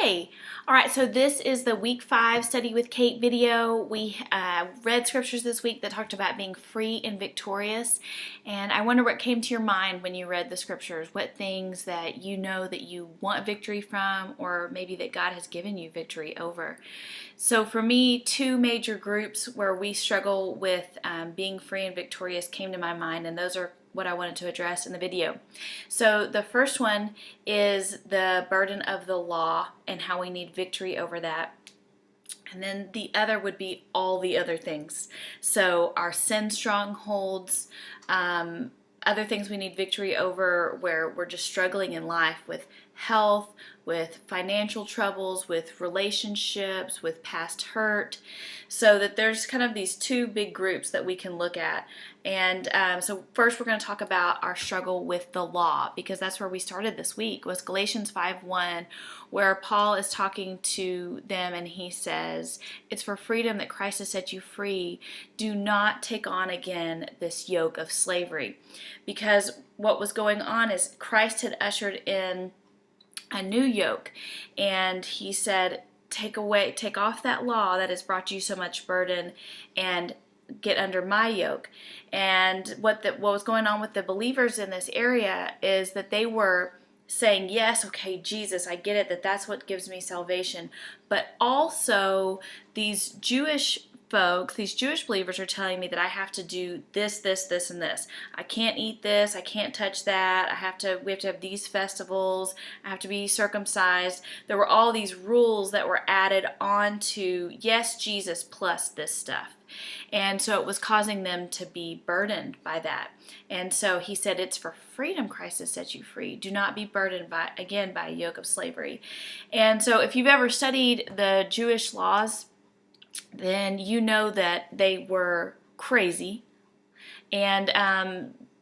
Hey! Alright, so this is the week 5 study with Kate video. We read scriptures this week that talked about being free and victorious, and I wonder what came to your mind when you read the scriptures. What things that you know that you want victory from, or maybe that God has given you victory over. So for me, two major groups where we struggle with being free and victorious came to my mind, and those are what I wanted to address in the video. So the first one is the burden of the law and how we need victory over that. And then the other would be all the other things. So our sin strongholds, other things we need victory over where we're just struggling in life with health, with financial troubles, with relationships, with past hurt. So that there's kind of these two big groups that we can look at. And so first we're going to talk about our struggle with the law, because that's where we started this week, was Galatians 5:1, where Paul is talking to them and he says, "It's for freedom that Christ has set you free. Do not take on again this yoke of slavery." Because what was going on is Christ had ushered in a new yoke, and he said, take off that law that has brought you so much burden and get under my yoke. And what was going on with the believers in this area is that they were saying, yes, okay, Jesus, I get it, that's what gives me salvation. But also these Jewish folks, these Jewish believers are telling me that I have to do this, this, this, and this. I can't eat this, I can't touch that, we have to have these festivals, I have to be circumcised. There were all these rules that were added on to, yes, Jesus plus this stuff. And so it was causing them to be burdened by that. And so he said, it's for freedom Christ has set you free. Do not be burdened by a yoke of slavery. And so if you've ever studied the Jewish laws, then you know that they were crazy, and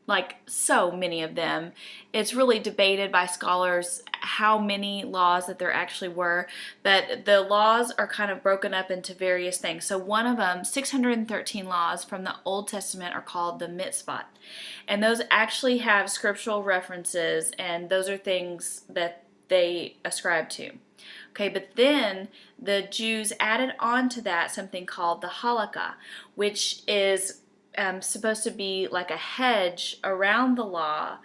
like so many of them, it's really debated by scholars how many laws that there actually were, but the laws are kind of broken up into various things. So one of them, 613 laws from the Old Testament, are called the mitzvot, and those actually have scriptural references, and those are things that they ascribe to. Okay, but then the Jews added on to that something called the halakha, which is supposed to be like a hedge around the law,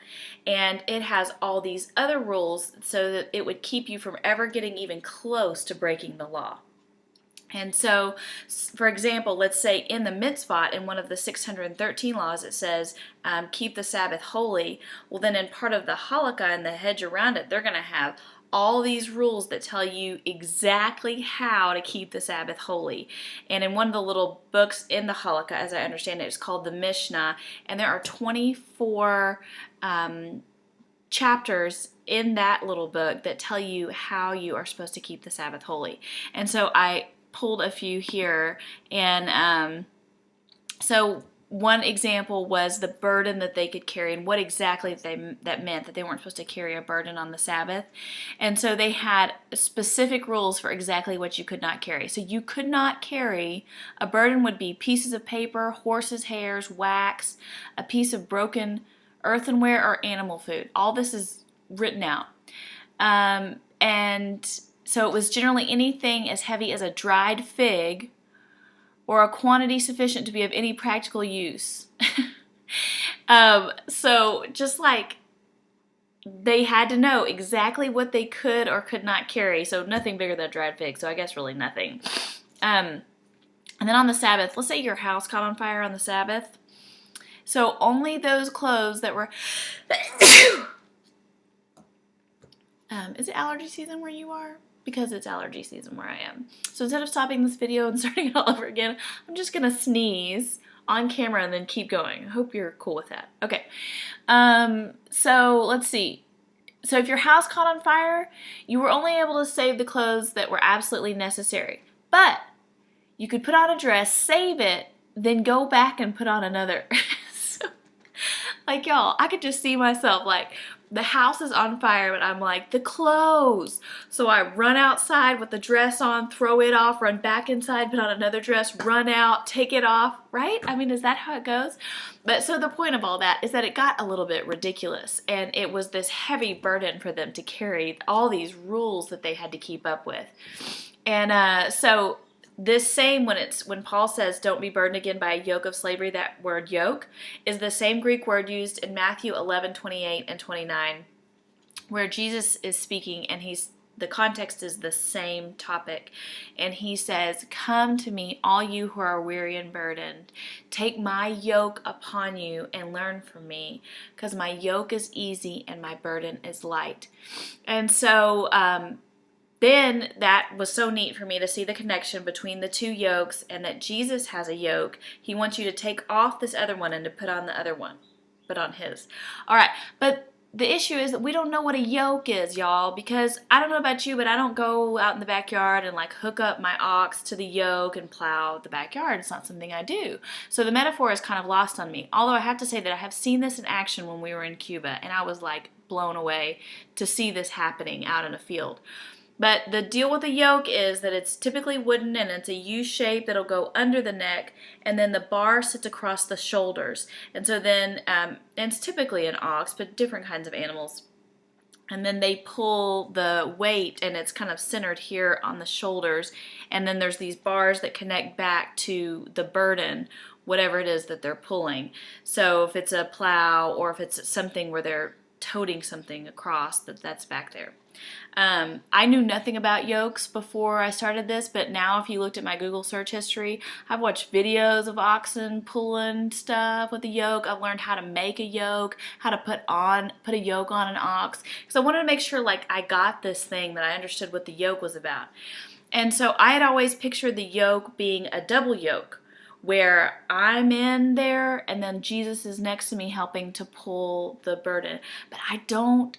and it has all these other rules so that it would keep you from ever getting even close to breaking the law. And so, for example, let's say in the mitzvot, in one of the 613 laws, it says, keep the Sabbath holy. Well, then in part of the halakha and the hedge around it, they're going to have all these rules that tell you exactly how to keep the Sabbath holy. And in one of the little books in the halakha, as I understand it, it's called the Mishnah, and there are 24 chapters in that little book that tell you how you are supposed to keep the Sabbath holy. And so I pulled a few here, and so one example was the burden that they could carry, and what exactly that meant, that they weren't supposed to carry a burden on the Sabbath. And so they had specific rules for exactly what you could not carry. So you could not carry, a burden would be pieces of paper, horses' hairs, wax, a piece of broken earthenware, or animal food. All this is written out. And so it was generally anything as heavy as a dried fig, or a quantity sufficient to be of any practical use. So just like they had to know exactly what they could or could not carry, so nothing bigger than a dried fig, so I guess really nothing. And then on the Sabbath, let's say your house caught on fire on the Sabbath, so only those clothes that were... is it allergy season where you are? Because it's allergy season where I am. So instead of stopping this video and starting it all over again, I'm just gonna sneeze on camera and then keep going. I hope you're cool with that. Okay, so let's see. So if your house caught on fire, you were only able to save the clothes that were absolutely necessary. But you could put on a dress, save it, then go back and put on another. So, like, y'all, I could just see myself like the house is on fire, but I'm like, the clothes. So I run outside with the dress on, throw it off, run back inside, put on another dress, run out, take it off, right? I mean, is that how it goes? But so the point of all that is that it got a little bit ridiculous, and it was this heavy burden for them to carry all these rules that they had to keep up with. And so this same, when Paul says don't be burdened again by a yoke of slavery, that word yoke is the same Greek word used in Matthew 11:28 and 29, where Jesus is speaking, and the context is the same topic, and he says, "Come to me, all you who are weary and burdened. Take my yoke upon you and learn from me, because my yoke is easy and my burden is light." And so then that was so neat for me to see the connection between the two yokes, and that Jesus has a yoke. He wants you to take off this other one and to put on the other one, put on his. All right, but the issue is that we don't know what a yoke is, y'all, because I don't know about you, but I don't go out in the backyard and like hook up my ox to the yoke and plow the backyard. It's not something I do. So the metaphor is kind of lost on me. Although I have to say that I have seen this in action when we were in Cuba, and I was like blown away to see this happening out in a field. But the deal with the yoke is that it's typically wooden, and it's a U shape that'll go under the neck, and then the bar sits across the shoulders. And so then, and it's typically an ox, but different kinds of animals. And then they pull the weight, and it's kind of centered here on the shoulders. And then there's these bars that connect back to the burden, whatever it is that they're pulling. So if it's a plow, or if it's something where they're toting something across, that's back there. I knew nothing about yokes before I started this, but now if you looked at my Google search history, I've watched videos of oxen pulling stuff with a yoke. I've learned how to make a yoke, how to put a yoke on an ox, because I wanted to make sure like I got this thing, that I understood what the yoke was about. And so I had always pictured the yoke being a double yoke, where I'm in there and then Jesus is next to me helping to pull the burden. But I don't,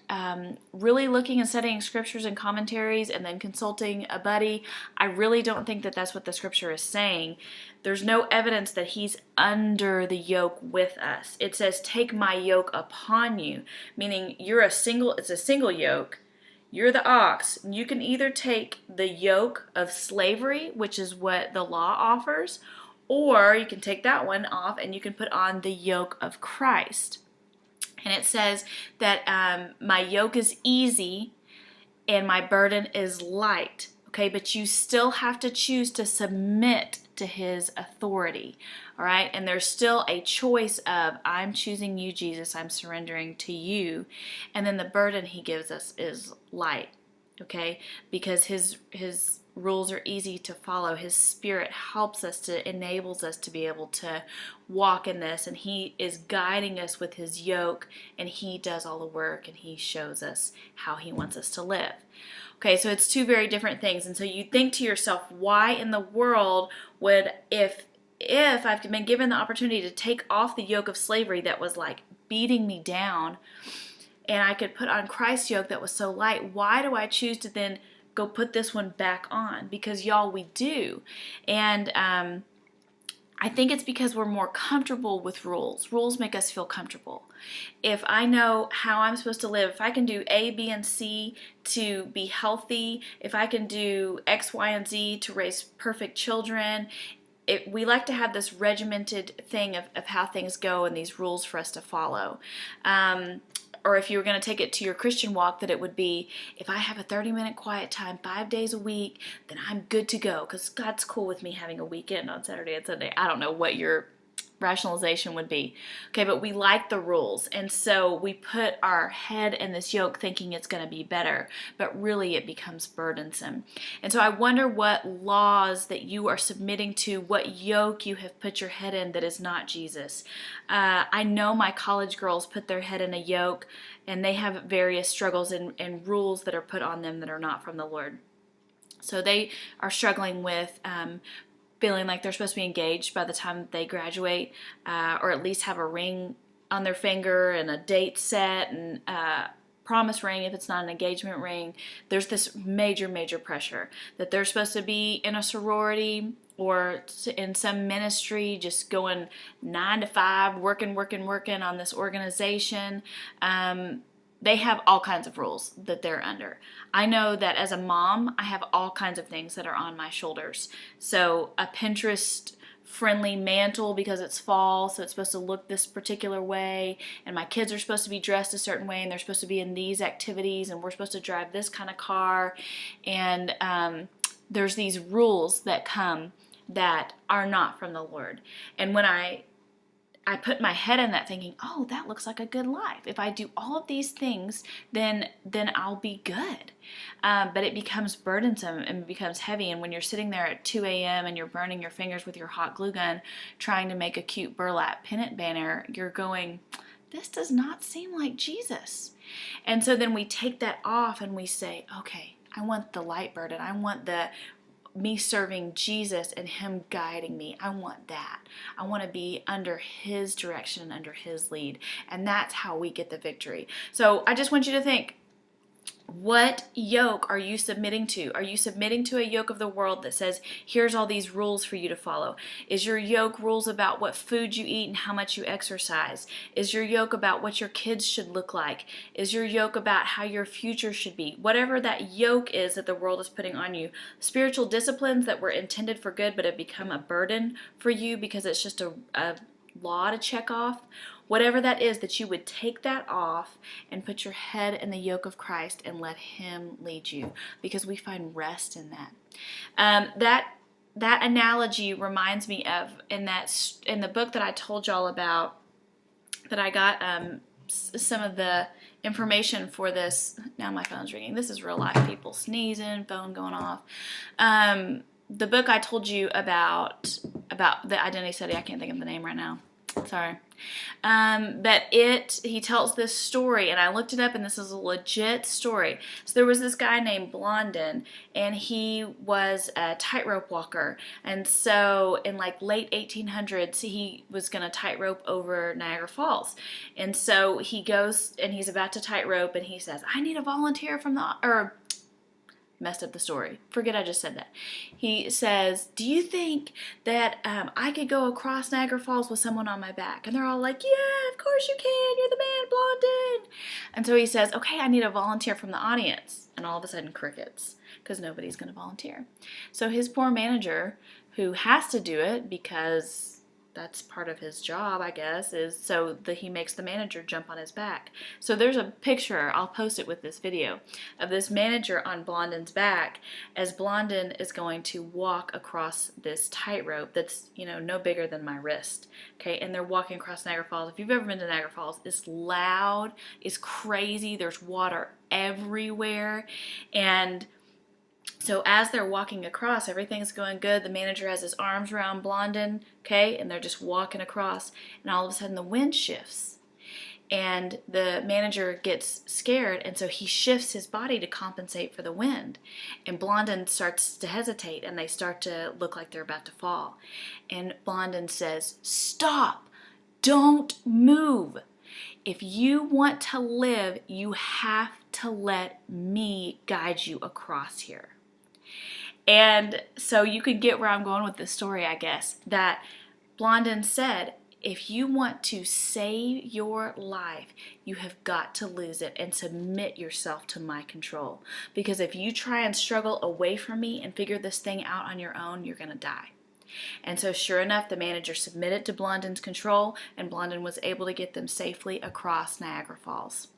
really looking and studying scriptures and commentaries and then consulting a buddy, I really don't think that that's what the scripture is saying. There's no evidence that he's under the yoke with us. It says, take my yoke upon you, meaning it's a single yoke. You're the ox. You can either take the yoke of slavery, which is what the law offers, or you can take that one off and you can put on the yoke of Christ. And it says that my yoke is easy and my burden is light. Okay, but you still have to choose to submit to his authority. All right, and there's still a choice of, I'm choosing you, Jesus, I'm surrendering to you. And then the burden he gives us is light. Okay, because his rules are easy to follow. His Spirit helps us, enables us to be able to walk in this, and he is guiding us with his yoke, and he does all the work, and he shows us how he wants us to live. Okay, so it's two very different things. And so you think to yourself, why in the world would, if I've been given the opportunity to take off the yoke of slavery that was like beating me down, and I could put on Christ's yoke that was so light, why do I choose to then go put this one back on? Because y'all, we do. And I think it's because we're more comfortable with rules. Rules make us feel comfortable. If I know how I'm supposed to live, if I can do A, B, and C to be healthy, if I can do X, Y, and Z to raise perfect children, we like to have this regimented thing of how things go and these rules for us to follow. Or if you were going to take it to your Christian walk, that it would be, if I have a 30-minute quiet time 5 days a week, then I'm good to go, because God's cool with me having a weekend on Saturday and Sunday. I don't know what your rationalization would be. Okay, but we like the rules, and so we put our head in this yoke thinking it's going to be better, but really it becomes burdensome. And so I wonder what laws that you are submitting to, what yoke you have put your head in that is not Jesus. I know my college girls put their head in a yoke, and they have various struggles and rules that are put on them that are not from the Lord. So they are struggling with feeling like they're supposed to be engaged by the time they graduate, or at least have a ring on their finger and a date set and promise ring if it's not an engagement ring. There's this major pressure that they're supposed to be in a sorority or in some ministry, just going 9 to 5, working on this organization. they have all kinds of rules that they're under. I know that as a mom, I have all kinds of things that are on my shoulders. So a Pinterest friendly mantle because it's fall, so it's supposed to look this particular way, and my kids are supposed to be dressed a certain way, and they're supposed to be in these activities, and we're supposed to drive this kind of car, and there's these rules that come that are not from the Lord. And when I put my head in that thinking, oh, that looks like a good life. If I do all of these things, then I'll be good. But it becomes burdensome and becomes heavy. And when you're sitting there at 2 a.m. and you're burning your fingers with your hot glue gun trying to make a cute burlap pennant banner, you're going, this does not seem like Jesus. And so then we take that off and we say, okay, I want the light burden. I want me serving Jesus and Him guiding me. I want that. I want to be under His direction, under His lead. And that's how we get the victory. So I just want you to think, what yoke are you submitting to? Are you submitting to a yoke of the world that says, here's all these rules for you to follow? Is your yoke rules about what food you eat and how much you exercise? Is your yoke about what your kids should look like? Is your yoke about how your future should be? Whatever that yoke is that the world is putting on you, spiritual disciplines that were intended for good but have become a burden for you because it's just a law to check off, whatever that is, that you would take that off and put your head in the yoke of Christ and let Him lead you, because we find rest in that. That analogy reminds me of in the book that I told y'all about, that I got some of the information for this. Now my phone's ringing. This is real life, people sneezing, phone going off. The book I told you about the identity study, I can't think of the name right now. Sorry. But he tells this story, and I looked it up, and this is a legit story. So there was this guy named Blondin, and he was a tightrope walker. And so in like late 1800s, he was going to tightrope over Niagara Falls. And so he goes, and he's about to tightrope, and he says, I need a volunteer from messed up the story. Forget I just said that. He says, do you think that I could go across Niagara Falls with someone on my back? And they're all like, yeah, of course you can. You're the man, Blondin. And so he says, okay, I need a volunteer from the audience. And all of a sudden, crickets, because nobody's going to volunteer. So his poor manager, who has to do it because that's part of his job, I guess, is so that he makes the manager jump on his back. So there's a picture, I'll post it with this video, of this manager on Blondin's back as Blondin is going to walk across this tightrope that's, no bigger than my wrist. Okay, and they're walking across Niagara Falls. If you've ever been to Niagara Falls, it's loud, it's crazy, there's water everywhere, and so as they're walking across, everything's going good. The manager has his arms around Blondin, okay, and they're just walking across, and all of a sudden the wind shifts, and the manager gets scared, and so he shifts his body to compensate for the wind, and Blondin starts to hesitate, and they start to look like they're about to fall, and Blondin says, stop, don't move. If you want to live, you have to let me guide you across here. And so you could get where I'm going with this story, I guess, that Blondin said, if you want to save your life, you have got to lose it and submit yourself to my control. Because if you try and struggle away from me and figure this thing out on your own, you're going to die. And so sure enough, the manager submitted to Blondin's control, and Blondin was able to get them safely across Niagara Falls.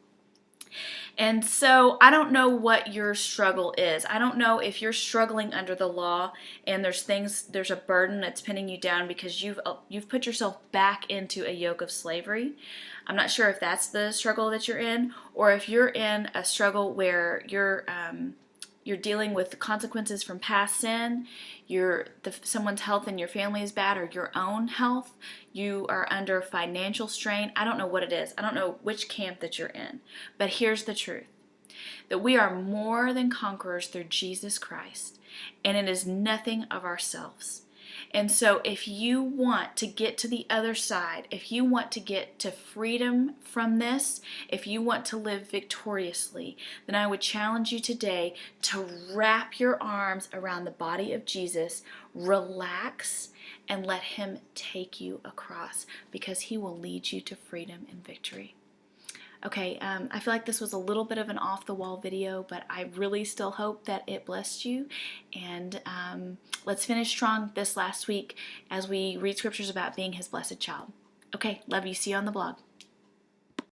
And so I don't know what your struggle is. I don't know if you're struggling under the law and there's a burden that's pinning you down because you've put yourself back into a yoke of slavery. I'm not sure if that's the struggle that you're in, or if you're in a struggle where you're dealing with the consequences from past sin, someone's health in your family is bad, or your own health, you are under financial strain. I don't know what it is. I don't know which camp that you're in. But here's the truth, that we are more than conquerors through Jesus Christ, and it is nothing of ourselves. And so if you want to get to the other side, if you want to get to freedom from this, if you want to live victoriously, then I would challenge you today to wrap your arms around the body of Jesus, relax, and let Him take you across, because He will lead you to freedom and victory. Okay, I feel like this was a little bit of an off-the-wall video, but I really still hope that it blessed you. And let's finish strong this last week as we read scriptures about being His blessed child. Okay, love you. See you on the blog.